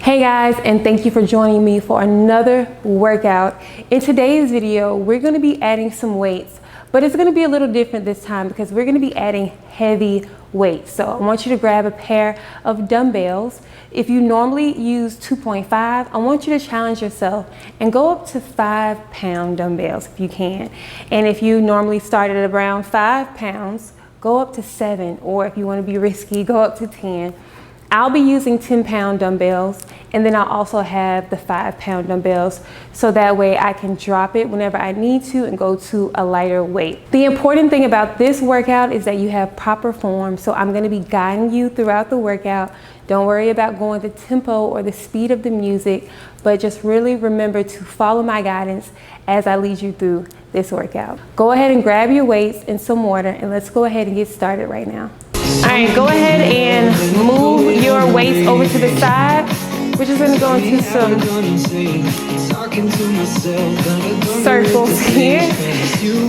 Hey guys, and thank you for joining me for another workout. In today's video, we're going to be adding some weights, but it's going to be a little different this time because we're going to be adding heavy weights. So I want you to grab a pair of dumbbells. If you normally use 2.5, I want you to challenge yourself and go up to 5-pound dumbbells if you can. And if you normally start at around 5 pounds, go up to 7, or if you want to be risky, go up to 10. I'll be using 10-pound dumbbells, and then I'll also have the 5-pound dumbbells, so that way I can drop it whenever I need to and go to a lighter weight. The important thing about this workout is that you have proper form, so I'm going to be guiding you throughout the workout. Don't worry about going the tempo or the speed of the music, but just really remember to follow my guidance as I lead you through this workout. Go ahead and grab your weights and some water, and let's go ahead and get started right now. All right, go ahead and move your weights over to the side. We're just gonna go into some circles here,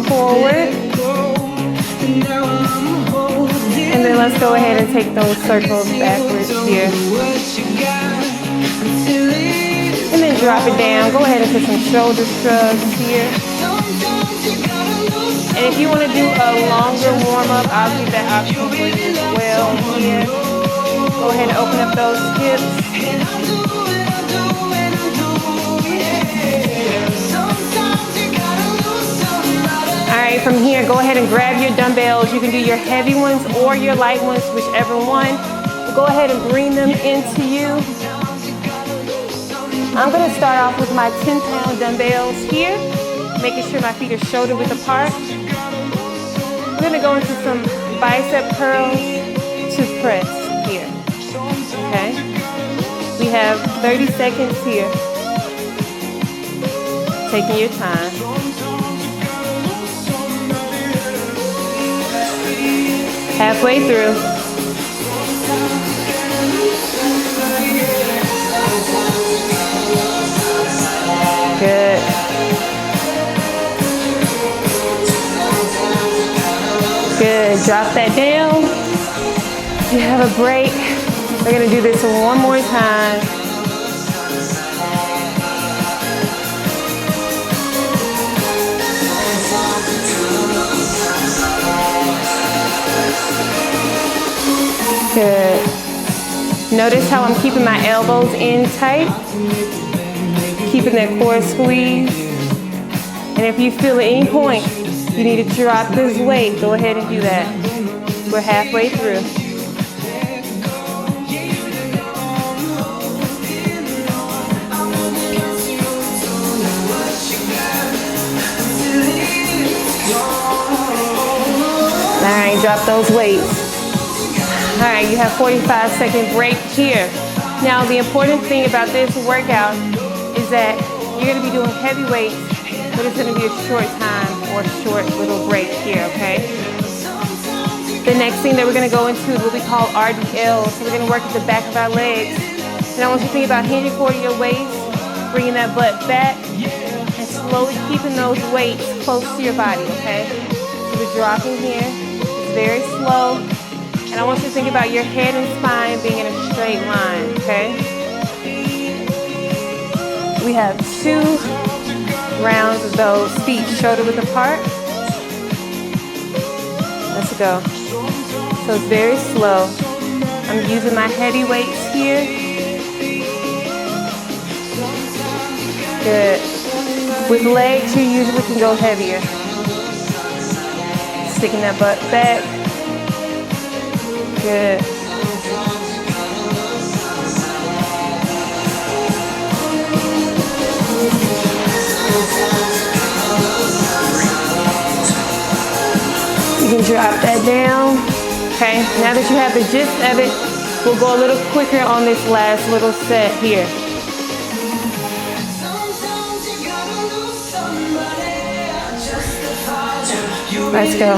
forward. And then let's go ahead and take those circles backwards here. And then drop it down. Go ahead and put some shoulder shrugs here. And if you want to do a longer warm-up, I'll give that option for you as well here. Go ahead and open up those hips. Alright, from here, go ahead and grab your dumbbells. You can do your heavy ones or your light ones, whichever one. Go ahead and bring them into you. I'm going to start off with my 10-pound dumbbells here, making sure my feet are shoulder width apart. We're going to go into some bicep curls to press here, okay? We have 30 seconds here. Taking your time. Halfway through. Good. Good, drop that down. You have a break. We're gonna do this one more time. Good. Notice how I'm keeping my elbows in tight, keeping that core squeeze. And if you feel at any point you need to drop this weight, go ahead and do that. We're halfway through. All right, drop those weights. All right, you have 45-second break here. Now, the important thing about this workout is that you're gonna be doing heavy weights, but it's gonna be a short time or short little break here, okay? The next thing that we're gonna go into is what we call RDL. So we're gonna work at the back of our legs. And I want you to think about hinging forward your waist, bringing that butt back, and slowly keeping those weights close to your body, okay? So we're dropping here. It's very slow. And I want you to think about your head and spine being in a straight line, okay? We have 2 rounds of those feet shoulder width apart. Let's go. So it's very slow. I'm using my heavy weights here. Good. With legs, you usually can go heavier. Sticking that butt back. Good. You can drop that down. Okay, now that you have the gist of it, we'll go a little quicker on this last little set here. Let's go.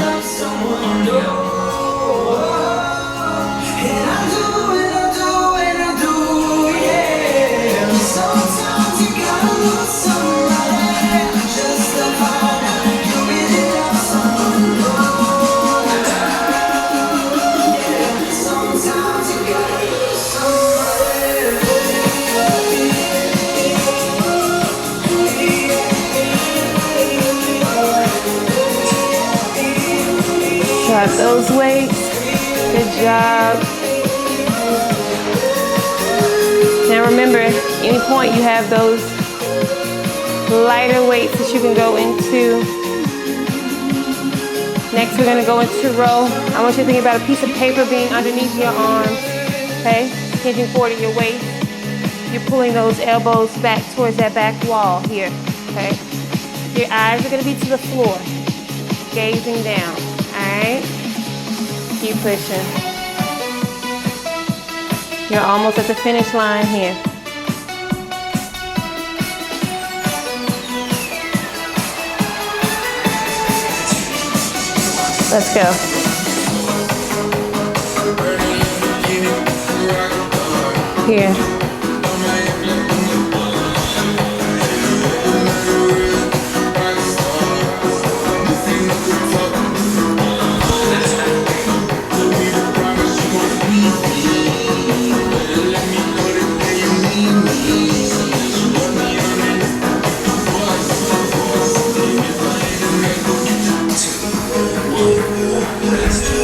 Drop those weights. Good job. Now remember, at any point you have those lighter weights that you can go into. Next, we're gonna go into row. I want you to think about a piece of paper being underneath your arms, okay? Hinging forward at your waist. You're pulling those elbows back towards that back wall here, okay? Your eyes are gonna be to the floor, gazing down, all right? Keep pushing. You're almost at the finish line here. Let's go. Here.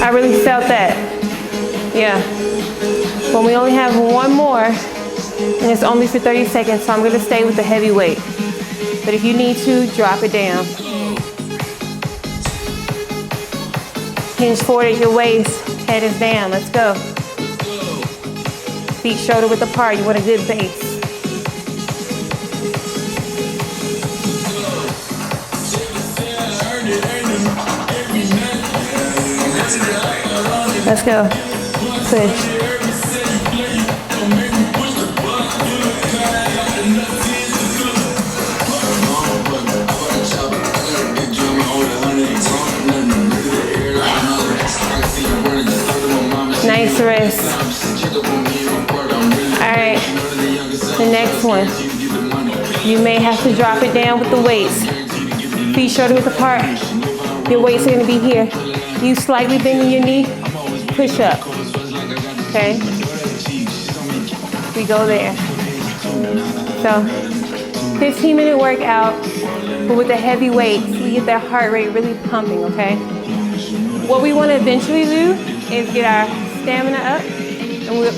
I really felt that. Yeah. But we only have one more, and it's only for 30 seconds, so I'm gonna stay with the heavy weight. But if you need to, drop it down. Hinge forward at your waist, head is down, let's go. Feet shoulder width apart, you want a good base. Let's go. Push. Nice rest. All right. The next one. You may have to drop it down with the weights. Feet shoulder width apart. Your weights are going to be here. You slightly bending your knee. Push up, okay? We go there. So, 15-minute workout, but with the heavy weights, we get that heart rate really pumping, okay? What we want to eventually do is get our stamina up, and we'll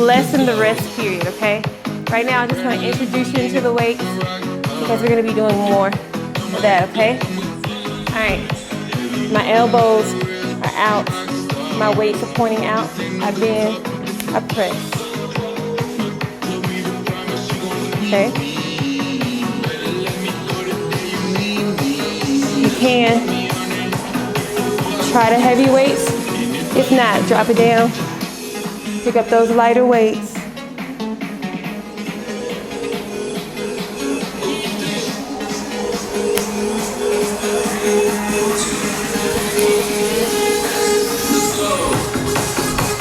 lessen the rest period, okay? Right now, I'm just going to introduce you into the weights, because we're going to be doing more of that, okay? All right, my elbows are out. My weights are pointing out. I bend, I press. Okay? You can try the heavy weights. If not, drop it down. Pick up those lighter weights.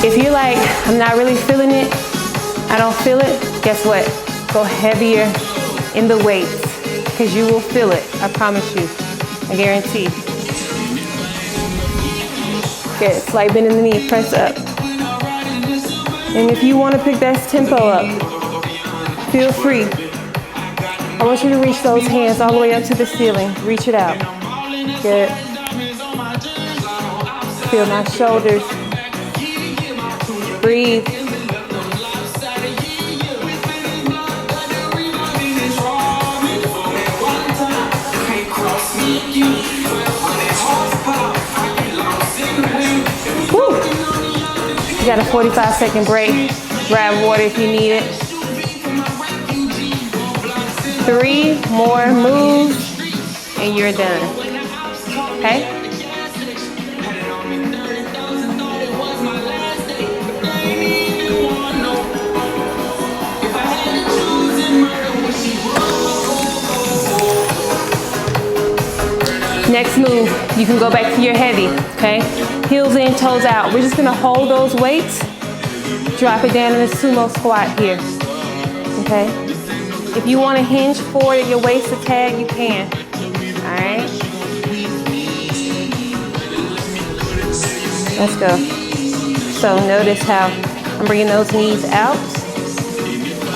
If you're like, I'm not really feeling it, I don't feel it, guess what? Go heavier in the weights, because you will feel it, I promise you, I guarantee. Good, slight bend in the knee, press up. And if you want to pick that tempo up, feel free. I want you to reach those hands all the way up to the ceiling, reach it out. Good. Feel my shoulders. Breathe. Woo. You got a 45-second break. Grab water if you need it. 3 more moves and you're done. Okay? Next move, you can go back to your heavy, okay? Heels in, toes out. We're just gonna hold those weights, drop it down in a sumo squat here, okay? If you wanna hinge forward at your waist a tad, you can, all right? Let's go. So notice how I'm bringing those knees out.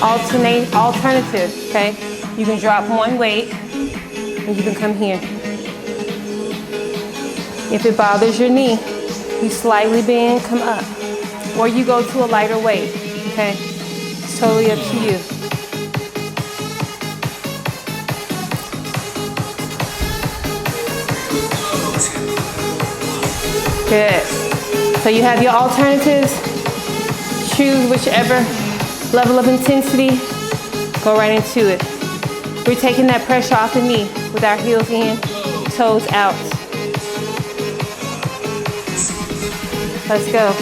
Alternative, okay? You can drop one weight and you can come here. If it bothers your knee, You slightly bend, come up. Or you go to a lighter weight, okay? It's totally up to you. Good. So you have your alternatives. Choose whichever level of intensity. Go right into it. We're taking that pressure off the knee with our heels in, toes out. Let's go.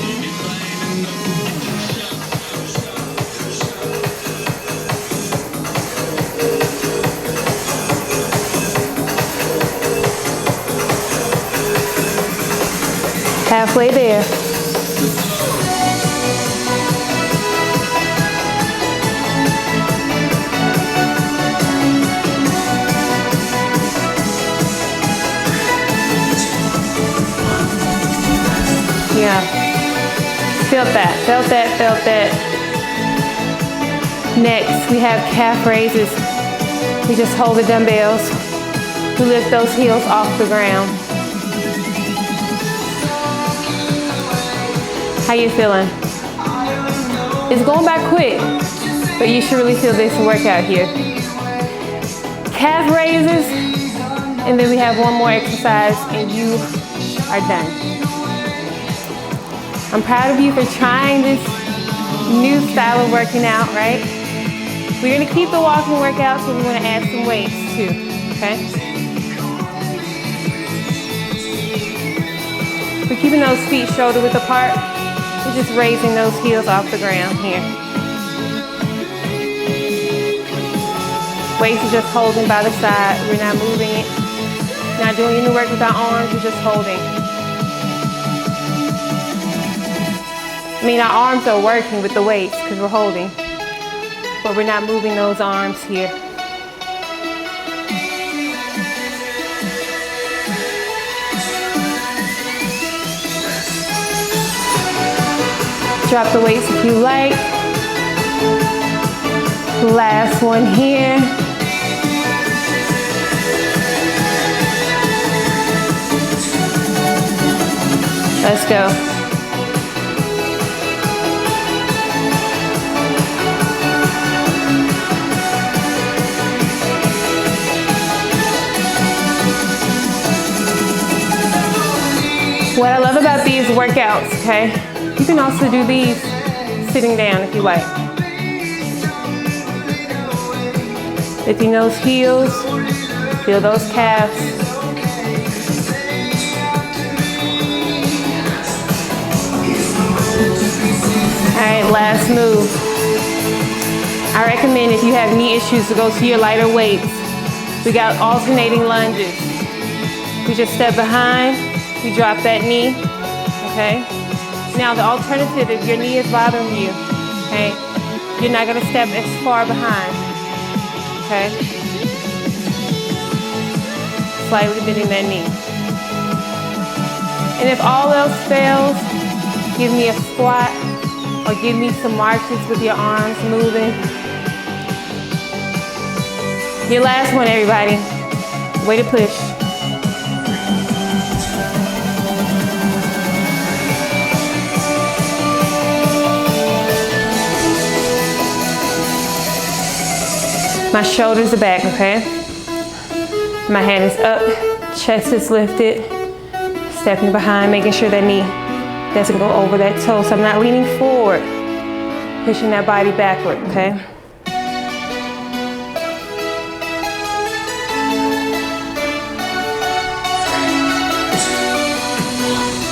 Halfway there. Yeah. Felt that, felt that, felt that. Next, we have calf raises. We just hold the dumbbells. We lift those heels off the ground. How you feeling? It's going by quick, but you should really feel this workout here. Calf raises, and then we have one more exercise, and you are done. I'm proud of you for trying this new style of working out, right? We're gonna keep the walking workout, so we're gonna add some weights too, okay? We're keeping those feet shoulder width apart. We're just raising those heels off the ground here. Weights are just holding by the side. We're not moving it. Not doing any work with our arms, we're just holding. I mean, our arms are working with the weights because we're holding, but we're not moving those arms here. Drop the weights if you like. Last one here. Let's go. What I love about these workouts, okay? You can also do these sitting down if you like. Lifting those heels, feel those calves. All right, last move. I recommend if you have knee issues to go to your lighter weights. We got alternating lunges. We just step behind, we drop that knee, okay? Now the alternative, if your knee is bothering you, okay, you're not gonna step as far behind, okay? Slightly bending that knee. And if all else fails, give me a squat or give me some marches with your arms moving. Your last one, everybody. Way to push. My shoulders are back, okay? My hand is up, chest is lifted, stepping behind, making sure that knee doesn't go over that toe. So I'm not leaning forward, pushing that body backward, okay?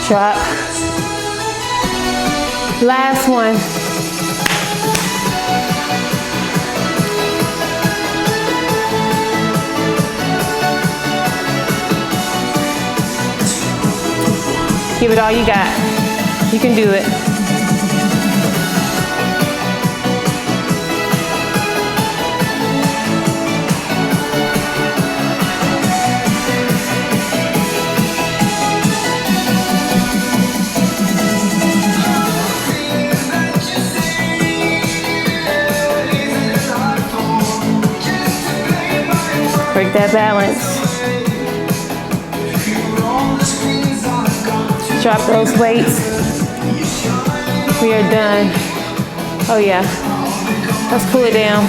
Drop. Last one. Give it all you got. You can do it. Break that balance. Drop those weights. We are done. Oh yeah. Let's cool it down.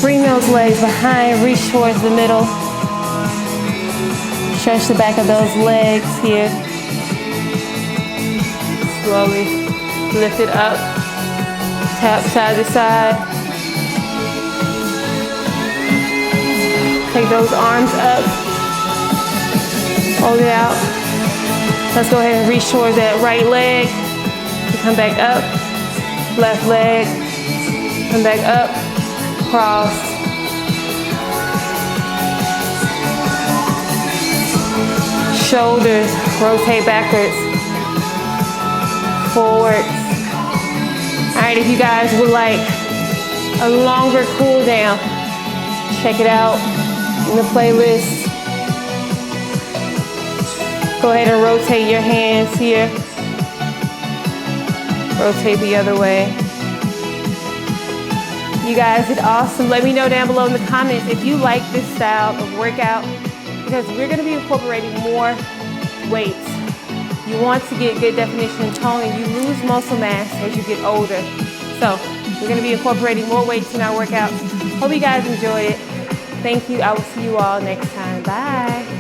Bring those legs behind, reach towards the middle. Stretch the back of those legs here. Slowly lift it up. Tap side to side. Take those arms up. Hold it out. Let's go ahead and reach towards that right leg. Come back up. Left leg. Come back up. Cross. Shoulders. Rotate backwards. Forward. All right, if you guys would like a longer cool down, check it out in the playlist. Go ahead and rotate your hands here. Rotate the other way. You guys did awesome. Let me know down below in the comments if you like this style of workout, because we're gonna be incorporating more weights. You want to get good definition and tone, and you lose muscle mass as you get older. So we're gonna be incorporating more weights in our workouts. Hope you guys enjoyed it. Thank you. I will see you all next time. Bye.